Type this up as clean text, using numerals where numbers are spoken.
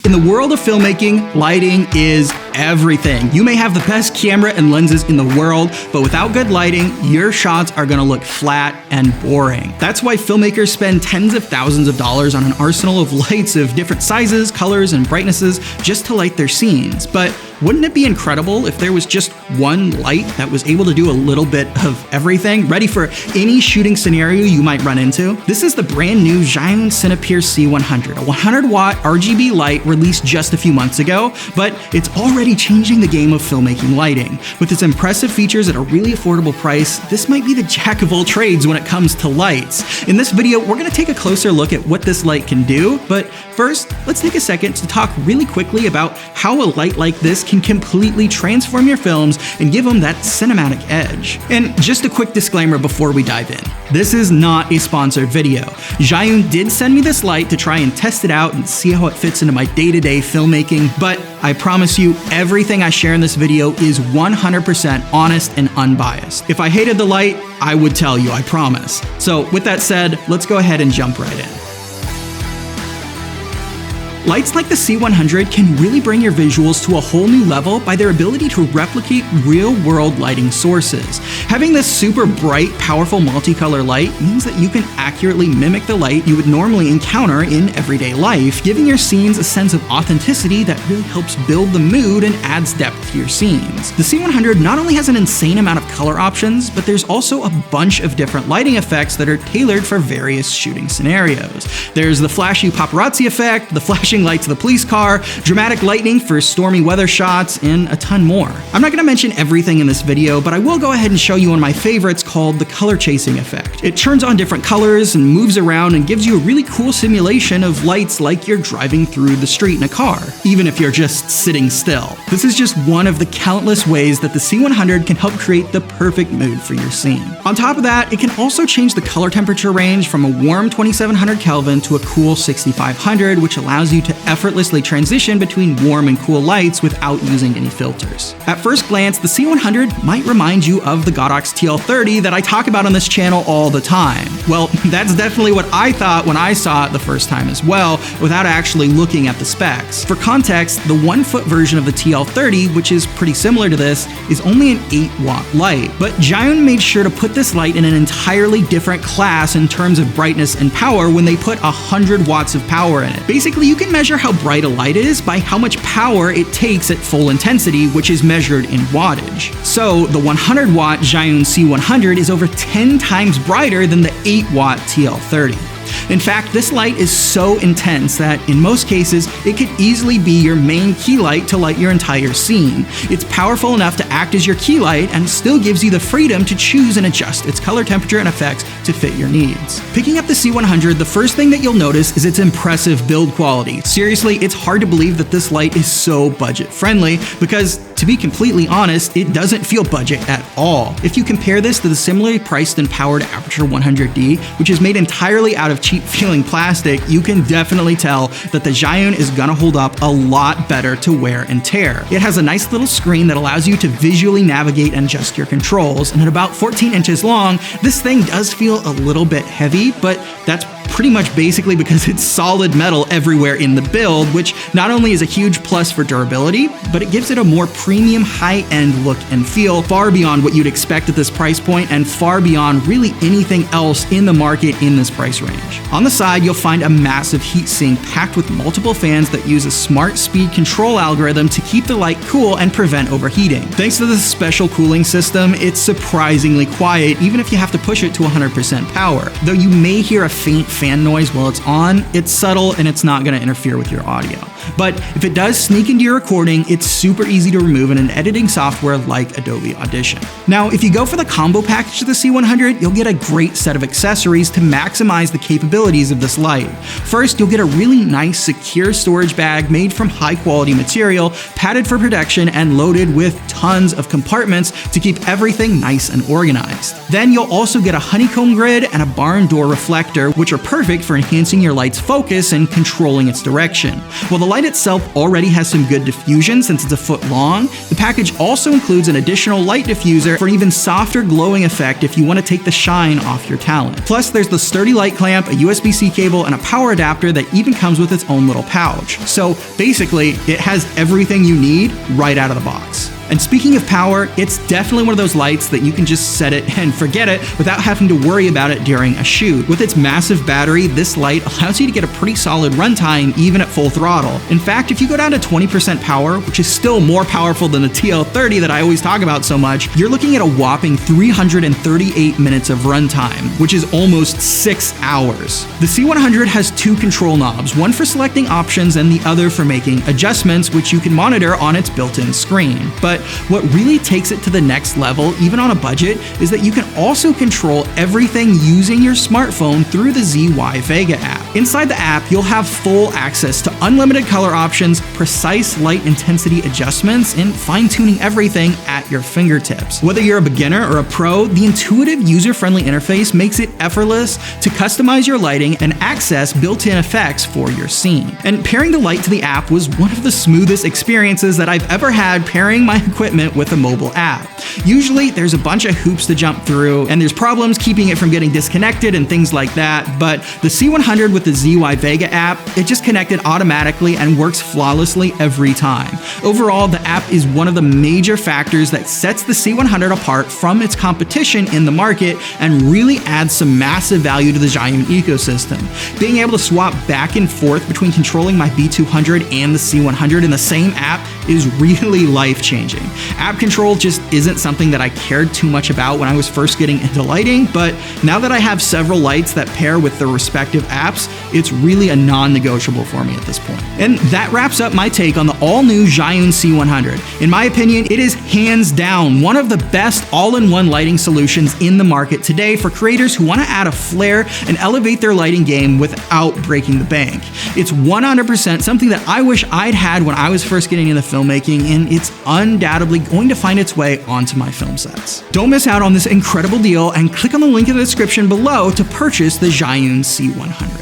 In the world of filmmaking, lighting is everything. You may have the best camera and lenses in the world, but without good lighting, your shots are gonna look flat and boring. That's why filmmakers spend tens of thousands of dollars on an arsenal of lights of different sizes, colors, and brightnesses just to light their scenes. But wouldn't it be incredible if there was just one light that was able to do a little bit of everything, ready for any shooting scenario you might run into? This is the brand new Zhyiun C100, a 100-watt RGB light released just a few months ago, but it's already changing the game of filmmaking lighting. With its impressive features at a really affordable price, this might be the jack of all trades when it comes to lights. In this video, we're gonna take a closer look at what this light can do, but first, let's take a second to talk really quickly about how a light like this can completely transform your films and give them that cinematic edge. And just a quick disclaimer before we dive in. This is not a sponsored video. Zhyiun did send me this light to try and test it out and see how it fits into my day-to-day filmmaking, but I promise you, everything I share in this video is 100% honest and unbiased. If I hated the light, I would tell you, I promise. So with that said, let's go ahead and jump right in. Lights like the C100 can really bring your visuals to a whole new level by their ability to replicate real-world lighting sources. Having this super bright, powerful multicolor light means that you can accurately mimic the light you would normally encounter in everyday life, giving your scenes a sense of authenticity that really helps build the mood and adds depth to your scenes. The C100 not only has an insane amount of color options, but there's also a bunch of different lighting effects that are tailored for various shooting scenarios. There's the flashy paparazzi effect, the flashing lights of the police car, dramatic lightning for stormy weather shots, and a ton more. I'm not going to mention everything in this video, but I will go ahead and show you one of my favorites called the color chasing effect. It turns on different colors and moves around and gives you a really cool simulation of lights like you're driving through the street in a car, even if you're just sitting still. This is just one of the countless ways that the C100 can help create the perfect mood for your scene. On top of that, it can also change the color temperature range from a warm 2700 Kelvin to a cool 6500, which allows you to effortlessly transition between warm and cool lights without using any filters. At first glance, the C100 might remind you of the Godox TL30 that I talk about on this channel all the time. Well, that's definitely what I thought when I saw it the first time as well, without actually looking at the specs. For context, the 1-foot version of the TL30, which is pretty similar to this, is only an 8-watt light. But Zhyiun made sure to put this light in an entirely different class in terms of brightness and power when they put 100 watts of power in it. Basically, you can measure how bright a light is by how much power it takes at full intensity, which is measured in wattage. So the 100-watt Zhyiun C100 is over 10 times brighter than the 8-watt TL30. In fact, this light is so intense that, in most cases, it could easily be your main key light to light your entire scene. It's powerful enough to act as your key light and still gives you the freedom to choose and adjust its color temperature and effects to fit your needs. Picking up the C100, the first thing that you'll notice is its impressive build quality. Seriously, it's hard to believe that this light is so budget-friendly because, to be completely honest, it doesn't feel budget at all. If you compare this to the similarly priced and powered Aperture 100D, which is made entirely out of cheap-feeling plastic, you can definitely tell that the Zhyiun is gonna hold up a lot better to wear and tear. It has a nice little screen that allows you to visually navigate and adjust your controls, and at about 14 inches long, this thing does feel a little bit heavy, but that's pretty much basically because it's solid metal everywhere in the build, which not only is a huge plus for durability, but it gives it a more premium high-end look and feel, far beyond what you'd expect at this price point and far beyond really anything else in the market in this price range. On the side, you'll find a massive heatsink packed with multiple fans that use a smart speed control algorithm to keep the light cool and prevent overheating. Thanks to this special cooling system, it's surprisingly quiet even if you have to push it to 100% power. Though you may hear a faint fan noise while it's on, it's subtle and it's not going to interfere with your audio. But if it does sneak into your recording, it's super easy to remove in an editing software like Adobe Audition. Now, if you go for the combo package of the C100, you'll get a great set of accessories to maximize the capabilities of this light. First, you'll get a really nice, secure storage bag made from high-quality material, padded for protection, and loaded with tons of compartments to keep everything nice and organized. Then you'll also get a honeycomb grid and a barn door reflector, which are perfect for enhancing your light's focus and controlling its direction. While the light itself already has some good diffusion since it's a foot long, the package also includes an additional light diffuser for an even softer glowing effect if you want to take the shine off your talent. Plus, there's the sturdy light clamp, a USB-C cable, and a power adapter that even comes with its own little pouch. So basically, it has everything you need right out of the box. And speaking of power, it's definitely one of those lights that you can just set it and forget it without having to worry about it during a shoot. With its massive battery, this light allows you to get a pretty solid runtime even at full throttle. In fact, if you go down to 20% power, which is still more powerful than the TL30 that I always talk about so much, you're looking at a whopping 338 minutes of runtime, which is almost 6 hours. The C100 has two control knobs, one for selecting options and the other for making adjustments, which you can monitor on its built-in screen. But what really takes it to the next level, even on a budget, is that you can also control everything using your smartphone through the ZY Vega app. Inside the app, you'll have full access to unlimited color options, precise light intensity adjustments, and fine-tuning everything at your fingertips. Whether you're a beginner or a pro, the intuitive, user-friendly interface makes it effortless to customize your lighting and access built-in effects for your scene. And pairing the light to the app was one of the smoothest experiences that I've ever had pairing my equipment with a mobile app. Usually there's a bunch of hoops to jump through and there's problems keeping it from getting disconnected and things like that, but the C100 with the ZY Vega app, it just connected automatically and works flawlessly every time. Overall, the app is one of the major factors that sets the C100 apart from its competition in the market and really adds some massive value to the Zhiyun ecosystem. Being able to swap back and forth between controlling my B200 and the C100 in the same app is really life-changing. App control just isn't something that I cared too much about when I was first getting into lighting, but now that I have several lights that pair with their respective apps, it's really a non-negotiable for me at this point. And that wraps up my take on the all-new Zhiyun C100. In my opinion, it is hands down one of the best all-in-one lighting solutions in the market today for creators who want to add a flair and elevate their lighting game without breaking the bank. It's 100% something that I wish I'd had when I was first getting into filmmaking, and it's undoubtedly going to find its way onto my film sets. Don't miss out on this incredible deal and click on the link in the description below to purchase the Zhiyun C100.